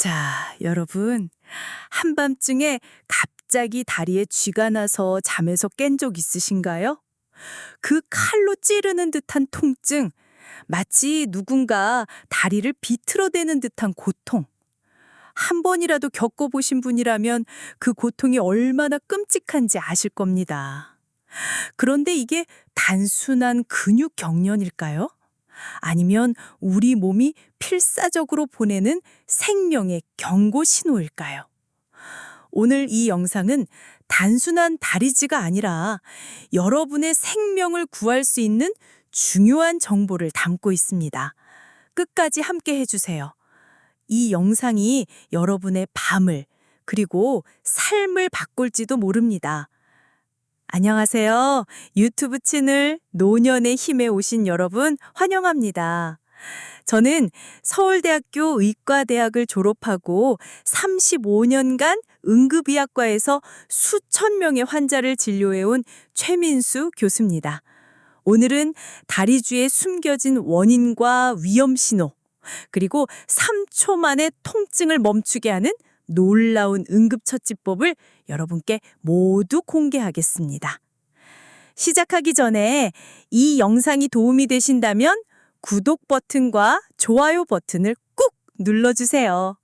자, 여러분. 한밤중에 갑자기 다리에 쥐가 나서 잠에서 깬 적 있으신가요? 그 칼로 찌르는 듯한 통증, 마치 누군가 다리를 비틀어대는 듯한 고통. 한 번이라도 겪어보신 분이라면 그 고통이 얼마나 끔찍한지 아실 겁니다. 그런데 이게 단순한 근육 경련일까요? 아니면 우리 몸이 필사적으로 보내는 생명의 경고 신호일까요? 오늘 이 영상은 단순한 다리쥐가 아니라 여러분의 생명을 구할 수 있는 중요한 정보를 담고 있습니다. 끝까지 함께 해주세요. 이 영상이 여러분의 밤을 그리고 삶을 바꿀지도 모릅니다. 안녕하세요. 유튜브 채널 노년의 힘에 오신 여러분 환영합니다. 저는 서울대학교 의과대학을 졸업하고 35년간 응급의학과에서 수천 명의 환자를 진료해온 최민수 교수입니다. 오늘은 다리쥐에 숨겨진 원인과 위험 신호, 그리고 3초 만에 통증을 멈추게 하는 놀라운 응급처치법을 여러분께 모두 공개하겠습니다. 시작하기 전에 이 영상이 도움이 되신다면 구독 버튼과 좋아요 버튼을 꾹 눌러주세요.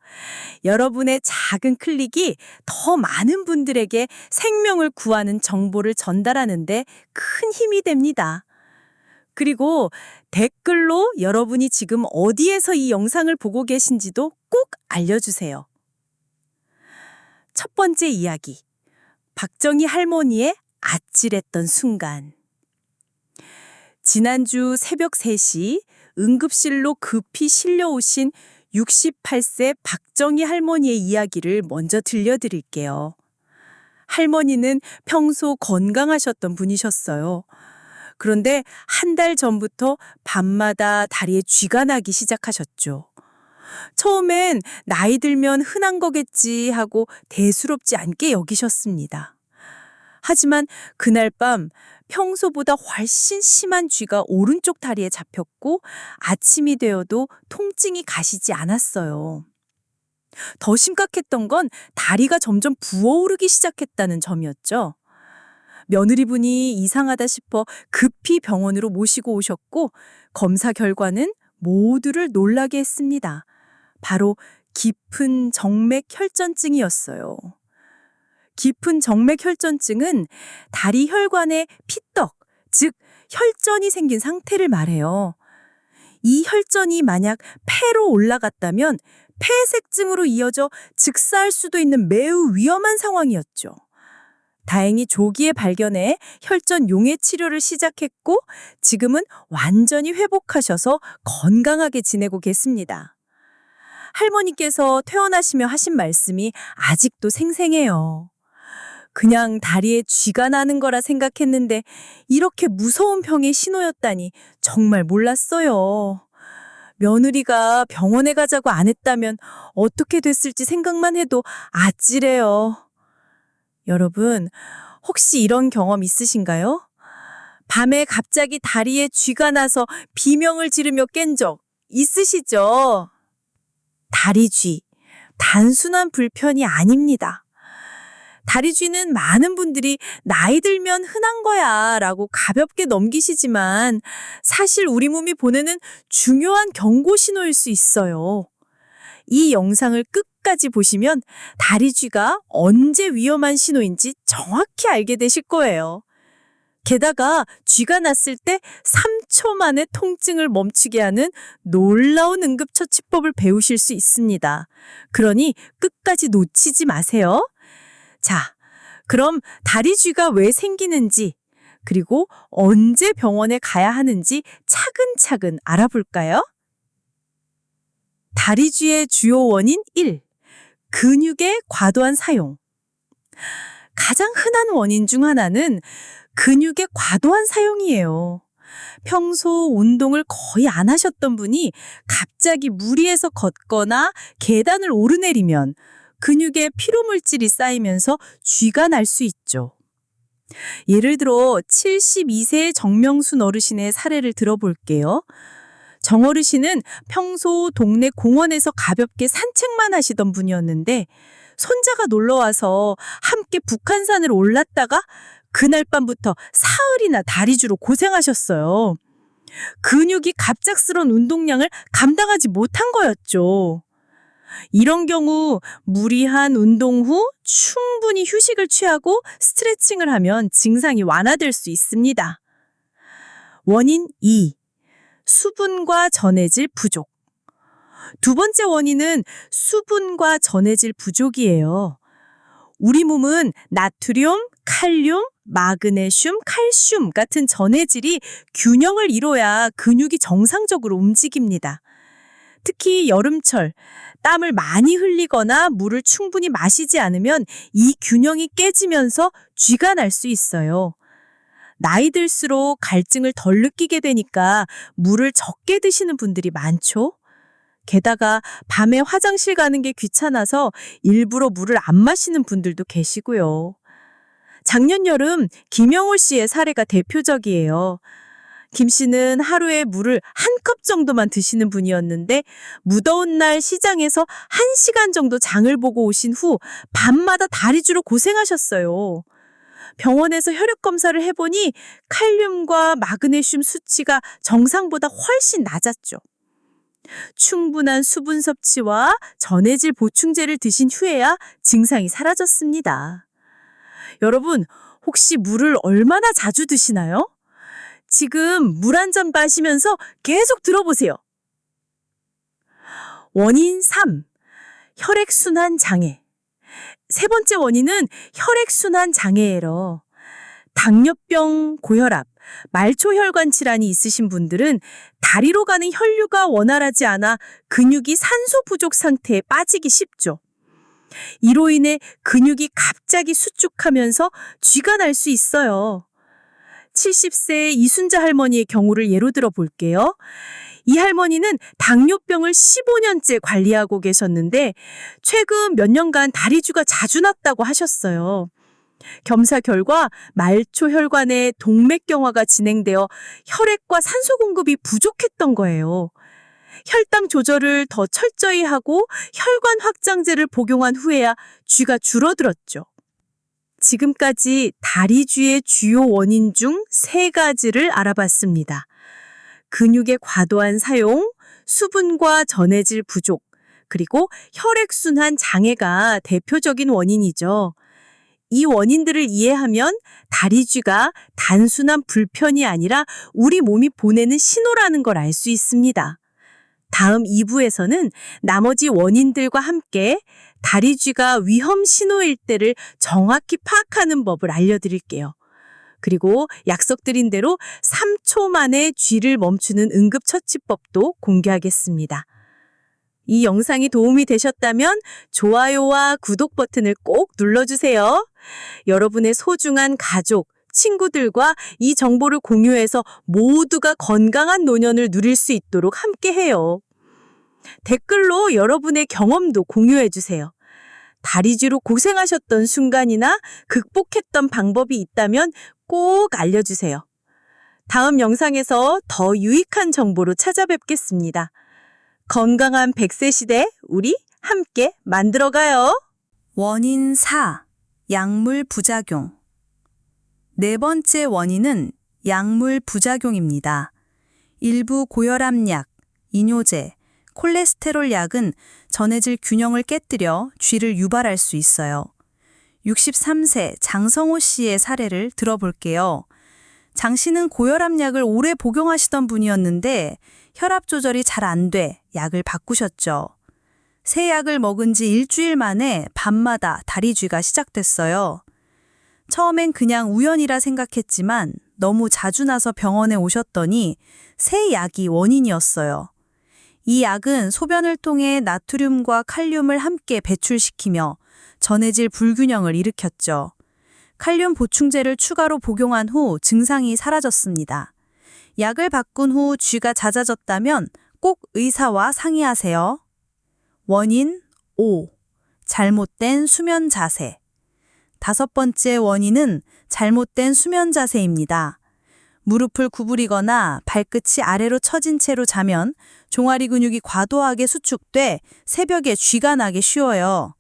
여러분의 작은 클릭이 더 많은 분들에게 생명을 구하는 정보를 전달하는데 큰 힘이 됩니다. 그리고 댓글로 여러분이 지금 어디에서 이 영상을 보고 계신지도 꼭 알려주세요. 첫 번째 이야기, 박정희 할머니의 아찔했던 순간. 지난주 새벽 3시 응급실로 급히 실려오신 68세 박정희 할머니의 이야기를 먼저 들려드릴게요. 할머니는 평소 건강하셨던 분이셨어요. 그런데 한 달 전부터 밤마다 다리에 쥐가 나기 시작하셨죠. 처음엔 나이 들면 흔한 거겠지 하고 대수롭지 않게 여기셨습니다. 하지만 그날 밤 평소보다 훨씬 심한 쥐가 오른쪽 다리에 잡혔고 아침이 되어도 통증이 가시지 않았어요. 더 심각했던 건 다리가 점점 부어오르기 시작했다는 점이었죠. 며느리분이 이상하다 싶어 급히 병원으로 모시고 오셨고 검사 결과는 모두를 놀라게 했습니다. 바로 깊은 정맥 혈전증이었어요. 깊은 정맥 혈전증은 다리 혈관에 피떡, 즉 혈전이 생긴 상태를 말해요. 이 혈전이 만약 폐로 올라갔다면 폐색증으로 이어져 즉사할 수도 있는 매우 위험한 상황이었죠. 다행히 조기에 발견해 혈전 용해 치료를 시작했고 지금은 완전히 회복하셔서 건강하게 지내고 계십니다. 할머니께서 퇴원하시며 하신 말씀이 아직도 생생해요. 그냥 다리에 쥐가 나는 거라 생각했는데 이렇게 무서운 병의 신호였다니 정말 몰랐어요. 며느리가 병원에 가자고 안 했다면 어떻게 됐을지 생각만 해도 아찔해요. 여러분, 혹시 이런 경험 있으신가요? 밤에 갑자기 다리에 쥐가 나서 비명을 지르며 깬 적 있으시죠? 다리쥐, 단순한 불편이 아닙니다. 다리쥐는 많은 분들이 나이 들면 흔한 거야 라고 가볍게 넘기시지만 사실 우리 몸이 보내는 중요한 경고 신호일 수 있어요. 이 영상을 끝까지 보시면 다리쥐가 언제 위험한 신호인지 정확히 알게 되실 거예요. 게다가 쥐가 났을 때 3초 만에 통증을 멈추게 하는 놀라운 응급처치법을 배우실 수 있습니다. 그러니 끝까지 놓치지 마세요. 자, 그럼 다리쥐가 왜 생기는지, 그리고 언제 병원에 가야 하는지 차근차근 알아볼까요? 다리쥐의 주요 원인 1. 근육의 과도한 사용. 가장 흔한 원인 중 하나는 근육의 과도한 사용이에요. 평소 운동을 거의 안 하셨던 분이 갑자기 무리해서 걷거나 계단을 오르내리면 근육에 피로물질이 쌓이면서 쥐가 날 수 있죠. 예를 들어 72세의 정명순 어르신의 사례를 들어볼게요. 정어르 씨는 평소 동네 공원에서 가볍게 산책만 하시던 분이었는데 손자가 놀러와서 함께 북한산을 올랐다가 그날 밤부터 사흘이나 다리주로 고생하셨어요. 근육이 갑작스런 운동량을 감당하지 못한 거였죠. 이런 경우 무리한 운동 후 충분히 휴식을 취하고 스트레칭을 하면 증상이 완화될 수 있습니다. 원인 2. 수분과 전해질 부족. 두 번째 원인은 수분과 전해질 부족이에요. 우리 몸은 나트륨, 칼륨, 마그네슘, 칼슘 같은 전해질이 균형을 이뤄야 근육이 정상적으로 움직입니다. 특히 여름철, 땀을 많이 흘리거나 물을 충분히 마시지 않으면 이 균형이 깨지면서 쥐가 날 수 있어요. 나이 들수록 갈증을 덜 느끼게 되니까 물을 적게 드시는 분들이 많죠. 게다가 밤에 화장실 가는 게 귀찮아서 일부러 물을 안 마시는 분들도 계시고요. 작년 여름 김영호 씨의 사례가 대표적이에요. 김 씨는 하루에 물을 한 컵 정도만 드시는 분이었는데 무더운 날 시장에서 1시간 정도 장을 보고 오신 후 밤마다 다리주로 고생하셨어요. 병원에서 혈액 검사를 해보니 칼륨과 마그네슘 수치가 정상보다 훨씬 낮았죠. 충분한 수분 섭취와 전해질 보충제를 드신 후에야 증상이 사라졌습니다. 여러분, 혹시 물을 얼마나 자주 드시나요? 지금 물 한 잔 마시면서 계속 들어보세요. 원인 3. 혈액순환 장애. 세 번째 원인은 혈액순환 장애예요. 당뇨병, 고혈압, 말초혈관 질환이 있으신 분들은 다리로 가는 혈류가 원활하지 않아 근육이 산소 부족 상태에 빠지기 쉽죠. 이로 인해 근육이 갑자기 수축하면서 쥐가 날 수 있어요. 70세 이순자 할머니의 경우를 예로 들어 볼게요. 이 할머니는 당뇨병을 15년째 관리하고 계셨는데 최근 몇 년간 다리주가 자주 났다고 하셨어요. 검사 결과 말초혈관에 동맥경화가 진행되어 혈액과 산소 공급이 부족했던 거예요. 혈당 조절을 더 철저히 하고 혈관 확장제를 복용한 후에야 쥐가 줄어들었죠. 지금까지 다리쥐의 주요 원인 중 3가지를 알아봤습니다. 근육의 과도한 사용, 수분과 전해질 부족, 그리고 혈액순환 장애가 대표적인 원인이죠. 이 원인들을 이해하면 다리쥐가 단순한 불편이 아니라 우리 몸이 보내는 신호라는 걸 알 수 있습니다. 다음 2부에서는 나머지 원인들과 함께 다리쥐가 위험 신호일 때를 정확히 파악하는 법을 알려드릴게요. 그리고 약속드린 대로 3초 만에 쥐를 멈추는 응급처치법도 공개하겠습니다. 이 영상이 도움이 되셨다면 좋아요와 구독 버튼을 꼭 눌러주세요. 여러분의 소중한 가족, 친구들과 이 정보를 공유해서 모두가 건강한 노년을 누릴 수 있도록 함께해요. 댓글로 여러분의 경험도 공유해주세요. 다리쥐로 고생하셨던 순간이나 극복했던 방법이 있다면 꼭 알려주세요. 다음 영상에서 더 유익한 정보로 찾아뵙겠습니다. 건강한 100세 시대 우리 함께 만들어가요. 원인 4. 약물 부작용. 네 번째 원인은 약물 부작용입니다. 일부 고혈압 약, 이뇨제, 콜레스테롤 약은 전해질 균형을 깨뜨려 쥐를 유발할 수 있어요. 63세 장성호 씨의 사례를 들어볼게요. 장 씨는 고혈압 약을 오래 복용하시던 분이었는데 혈압 조절이 잘 안 돼 약을 바꾸셨죠. 새 약을 먹은 지 일주일 만에 밤마다 다리쥐가 시작됐어요. 처음엔 그냥 우연이라 생각했지만 너무 자주 나서 병원에 오셨더니 새 약이 원인이었어요. 이 약은 소변을 통해 나트륨과 칼륨을 함께 배출시키며 전해질 불균형을 일으켰죠. 칼륨 보충제를 추가로 복용한 후 증상이 사라졌습니다. 약을 바꾼 후 쥐가 잦아졌다면 꼭 의사와 상의하세요. 원인 5. 잘못된 수면 자세. 5번째 원인은 잘못된 수면 자세입니다. 무릎을 구부리거나 발끝이 아래로 처진 채로 자면 종아리 근육이 과도하게 수축돼 새벽에 쥐가 나기 쉬워요.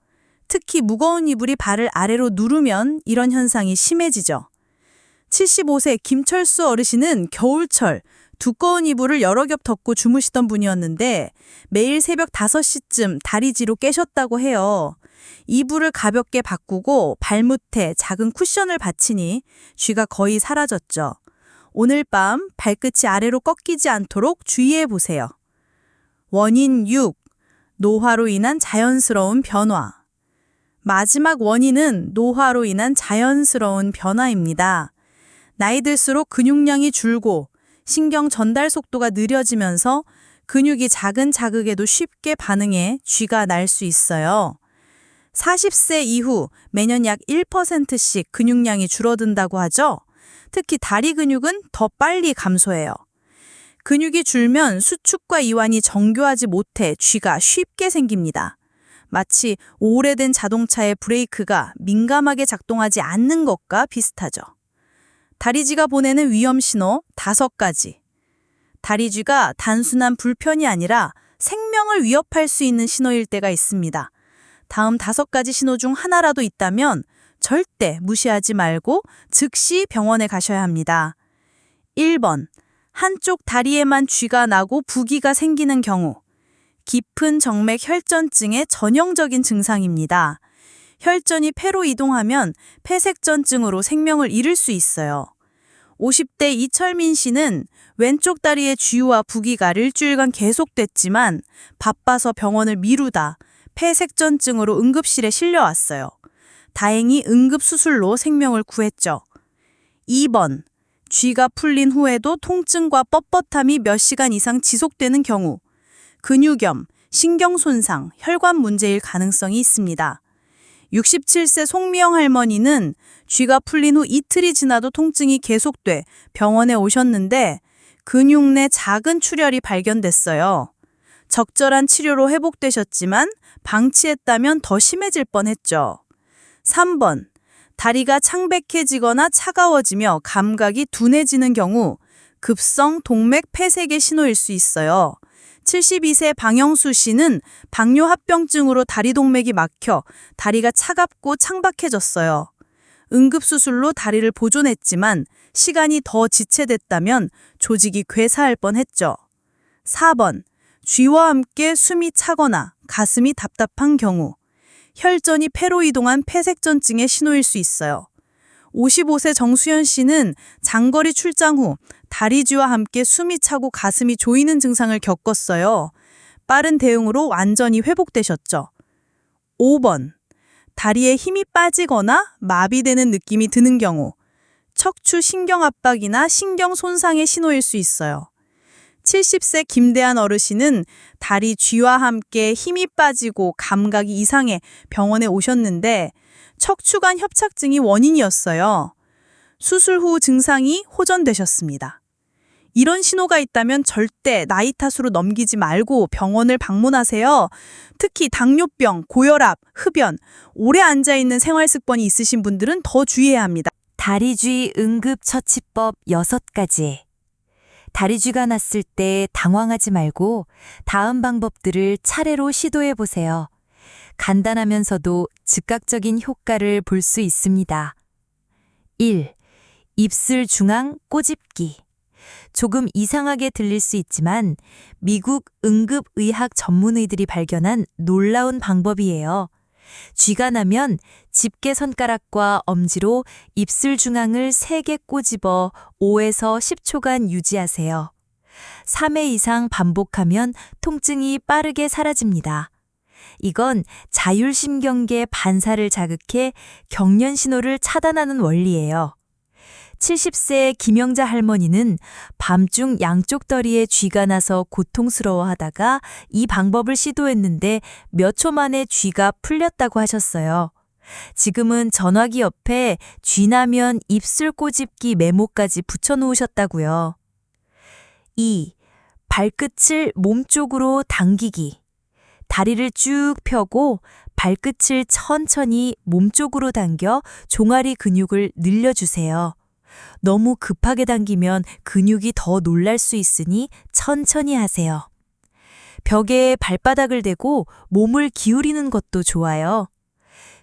특히 무거운 이불이 발을 아래로 누르면 이런 현상이 심해지죠. 75세 김철수 어르신은 겨울철 두꺼운 이불을 여러 겹 덮고 주무시던 분이었는데 매일 새벽 5시쯤 다리지로 깨셨다고 해요. 이불을 가볍게 바꾸고 발밑에 작은 쿠션을 받치니 쥐가 거의 사라졌죠. 오늘 밤 발끝이 아래로 꺾이지 않도록 주의해 보세요. 원인 6. 노화로 인한 자연스러운 변화. 마지막 원인은 노화로 인한 자연스러운 변화입니다. 나이 들수록 근육량이 줄고 신경 전달 속도가 느려지면서 근육이 작은 자극에도 쉽게 반응해 쥐가 날 수 있어요. 40세 이후 매년 약 1%씩 근육량이 줄어든다고 하죠. 특히 다리 근육은 더 빨리 감소해요. 근육이 줄면 수축과 이완이 정교하지 못해 쥐가 쉽게 생깁니다. 마치 오래된 자동차의 브레이크가 민감하게 작동하지 않는 것과 비슷하죠. 다리쥐가 보내는 위험 신호 5가지. 다리쥐가 단순한 불편이 아니라 생명을 위협할 수 있는 신호일 때가 있습니다. 다음 5가지 신호 중 하나라도 있다면 절대 무시하지 말고 즉시 병원에 가셔야 합니다. 1번. 한쪽 다리에만 쥐가 나고 부기가 생기는 경우. 깊은 정맥 혈전증의 전형적인 증상입니다. 혈전이 폐로 이동하면 폐색전증으로 생명을 잃을 수 있어요. 50대 이철민 씨는 왼쪽 다리에 쥐와 부기가 일주일간 계속됐지만 바빠서 병원을 미루다 폐색전증으로 응급실에 실려왔어요. 다행히 응급수술로 생명을 구했죠. 2번. 쥐가 풀린 후에도 통증과 뻣뻣함이 몇 시간 이상 지속되는 경우. 근육염, 신경손상, 혈관 문제일 가능성이 있습니다. 67세 송미영 할머니는 쥐가 풀린 후 이틀이 지나도 통증이 계속돼 병원에 오셨는데 근육 내 작은 출혈이 발견됐어요. 적절한 치료로 회복되셨지만 방치했다면 더 심해질 뻔했죠. 3번. 다리가 창백해지거나 차가워지며 감각이 둔해지는 경우 급성 동맥 폐색의 신호일 수 있어요. 72세 방영수 씨는 방뇨합병증으로 다리 동맥이 막혀 다리가 차갑고 창박해졌어요. 응급수술로 다리를 보존했지만 시간이 더 지체됐다면 조직이 괴사할 뻔했죠. 4번. 쥐와 함께 숨이 차거나 가슴이 답답한 경우. 혈전이 폐로 이동한 폐색전증의 신호일 수 있어요. 55세 정수연 씨는 장거리 출장 후 다리쥐와 함께 숨이 차고 가슴이 조이는 증상을 겪었어요. 빠른 대응으로 완전히 회복되셨죠. 5번. 다리에 힘이 빠지거나 마비되는 느낌이 드는 경우. 척추 신경 압박이나 신경 손상의 신호일 수 있어요. 70세 김대한 어르신은 다리 쥐와 함께 힘이 빠지고 감각이 이상해 병원에 오셨는데 척추관 협착증이 원인이었어요. 수술 후 증상이 호전되셨습니다. 이런 신호가 있다면 절대 나이 탓으로 넘기지 말고 병원을 방문하세요. 특히 당뇨병, 고혈압, 흡연, 오래 앉아있는 생활 습관이 있으신 분들은 더 주의해야 합니다. 다리쥐 응급처치법 6가지. 다리쥐가 났을 때 당황하지 말고 다음 방법들을 차례로 시도해 보세요. 간단하면서도 즉각적인 효과를 볼 수 있습니다. 1. 입술 중앙 꼬집기. 조금 이상하게 들릴 수 있지만 미국 응급의학 전문의들이 발견한 놀라운 방법이에요. 쥐가 나면 집게 손가락과 엄지로 입술 중앙을 3개 꼬집어 5에서 10초간 유지하세요. 3회 이상 반복하면 통증이 빠르게 사라집니다. 이건 자율신경계 반사를 자극해 경련 신호를 차단하는 원리예요. 70세 김영자 할머니는 밤중 양쪽 다리에 쥐가 나서 고통스러워하다가 이 방법을 시도했는데 몇 초 만에 쥐가 풀렸다고 하셨어요. 지금은 전화기 옆에 쥐 나면 입술 꼬집기 메모까지 붙여놓으셨다고요. 2. 발끝을 몸쪽으로 당기기. 다리를 쭉 펴고 발끝을 천천히 몸쪽으로 당겨 종아리 근육을 늘려주세요. 너무 급하게 당기면 근육이 더 놀랄 수 있으니 천천히 하세요. 벽에 발바닥을 대고 몸을 기울이는 것도 좋아요.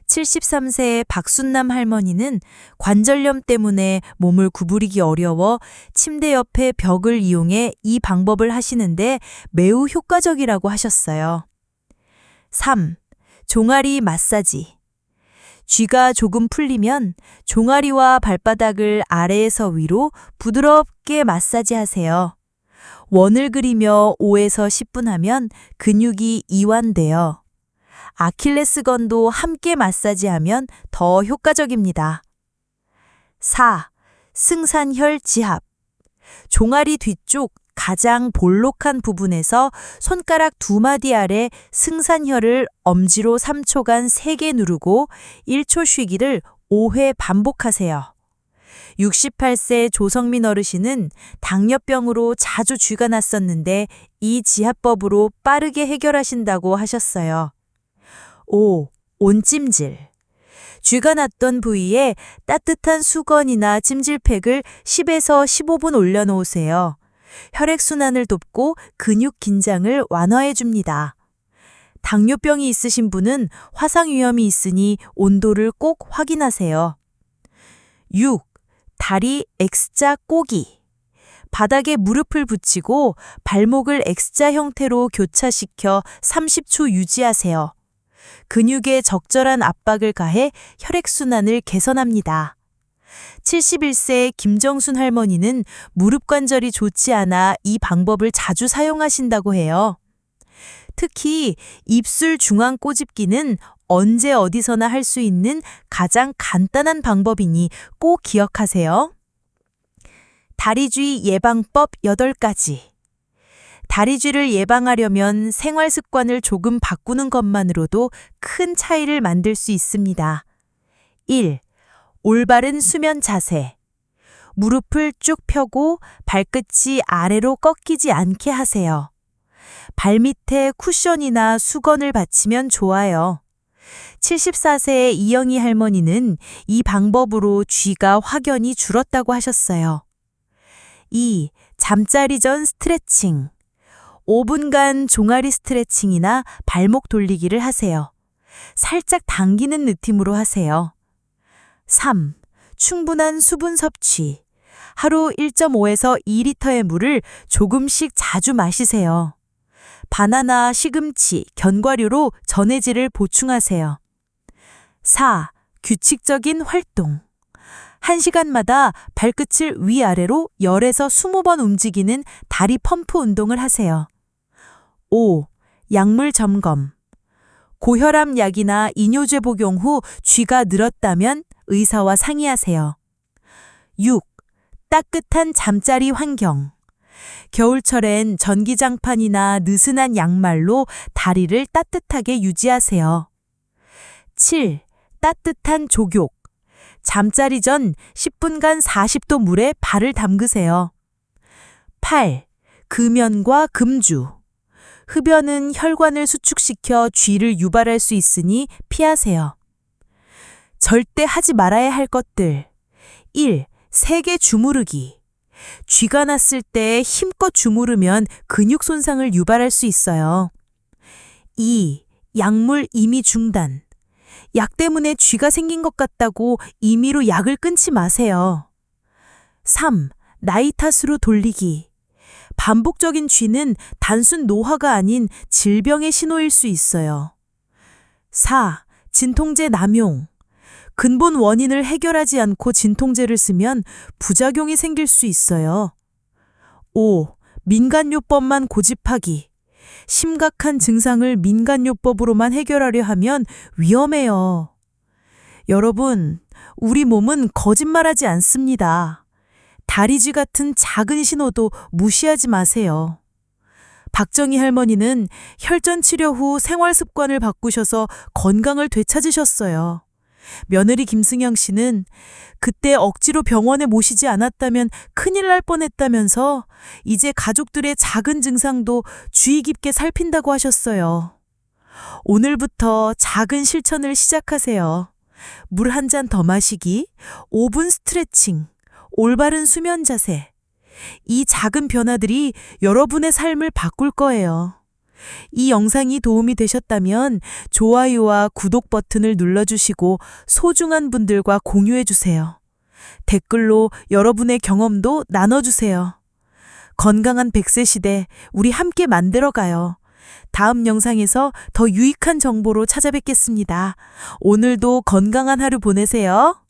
73세의 박순남 할머니는 관절염 때문에 몸을 구부리기 어려워 침대 옆에 벽을 이용해 이 방법을 하시는데 매우 효과적이라고 하셨어요. 3. 종아리 마사지. 쥐가 조금 풀리면 종아리와 발바닥을 아래에서 위로 부드럽게 마사지하세요. 원을 그리며 5에서 10분 하면 근육이 이완돼요. 아킬레스건도 함께 마사지하면 더 효과적입니다. 4. 승산혈 지압. 종아리 뒤쪽 가장 볼록한 부분에서 손가락 2마디 아래 승산혈을 엄지로 3초간 세게 누르고 1초 쉬기를 5회 반복하세요. 68세 조성민 어르신은 당뇨병으로 자주 쥐가 났었는데 이 지압법으로 빠르게 해결하신다고 하셨어요. 5. 온찜질. 쥐가 났던 부위에 따뜻한 수건이나 찜질팩을 10에서 15분 올려놓으세요. 혈액순환을 돕고 근육 긴장을 완화해 줍니다. 당뇨병이 있으신 분은 화상 위험이 있으니 온도를 꼭 확인하세요. 6. 다리 X자 꼬기. 바닥에 무릎을 붙이고 발목을 X자 형태로 교차시켜 30초 유지하세요. 근육에 적절한 압박을 가해 혈액순환을 개선합니다. 71세 김정순 할머니는 무릎 관절이 좋지 않아 이 방법을 자주 사용하신다고 해요. 특히 입술 중앙 꼬집기는 언제 어디서나 할 수 있는 가장 간단한 방법이니 꼭 기억하세요. 다리쥐 예방법 8가지. 다리쥐를 예방하려면 생활 습관을 조금 바꾸는 것만으로도 큰 차이를 만들 수 있습니다. 1. 올바른 수면 자세. 무릎을 쭉 펴고 발끝이 아래로 꺾이지 않게 하세요. 발밑에 쿠션이나 수건을 받치면 좋아요. 74세의 이영희 할머니는 이 방법으로 쥐가 확연히 줄었다고 하셨어요. 2. 잠자리 전 스트레칭. 5분간 종아리 스트레칭이나 발목 돌리기를 하세요. 살짝 당기는 느낌으로 하세요. 3. 충분한 수분 섭취. 하루 1.5에서 2리터의 물을 조금씩 자주 마시세요. 바나나, 시금치, 견과류로 전해질을 보충하세요. 4. 규칙적인 활동. 1시간마다 발끝을 위아래로 10에서 20번 움직이는 다리 펌프 운동을 하세요. 5. 약물 점검. 고혈압 약이나 이뇨제 복용 후 쥐가 늘었다면 의사와 상의하세요. 6. 따뜻한 잠자리 환경. 겨울철엔 전기장판이나 느슨한 양말로 다리를 따뜻하게 유지하세요. 7. 따뜻한 족욕. 잠자리 전 10분간 40도 물에 발을 담그세요. 8. 금연과 금주. 흡연은 혈관을 수축시켜 쥐를 유발할 수 있으니 피하세요. 절대 하지 말아야 할 것들. 1. 세게 주무르기. 쥐가 났을 때 힘껏 주무르면 근육 손상을 유발할 수 있어요. 2. 약물 임의 중단. 약 때문에 쥐가 생긴 것 같다고 임의로 약을 끊지 마세요. 3. 나이 탓으로 돌리기. 반복적인 쥐는 단순 노화가 아닌 질병의 신호일 수 있어요. 4. 진통제 남용. 근본 원인을 해결하지 않고 진통제를 쓰면 부작용이 생길 수 있어요. 5. 민간요법만 고집하기. 심각한 증상을 민간요법으로만 해결하려 하면 위험해요. 여러분, 우리 몸은 거짓말하지 않습니다. 다리쥐 같은 작은 신호도 무시하지 마세요. 박정희 할머니는 혈전 치료 후 생활 습관을 바꾸셔서 건강을 되찾으셨어요. 며느리 김승영 씨는 그때 억지로 병원에 모시지 않았다면 큰일 날 뻔했다면서 이제 가족들의 작은 증상도 주의 깊게 살핀다고 하셨어요. 오늘부터 작은 실천을 시작하세요. 물 한 잔 더 마시기, 5분 스트레칭, 올바른 수면 자세. 이 작은 변화들이 여러분의 삶을 바꿀 거예요. 이 영상이 도움이 되셨다면 좋아요와 구독 버튼을 눌러주시고 소중한 분들과 공유해주세요. 댓글로 여러분의 경험도 나눠주세요. 건강한 100세 시대, 우리 함께 만들어가요. 다음 영상에서 더 유익한 정보로 찾아뵙겠습니다. 오늘도 건강한 하루 보내세요.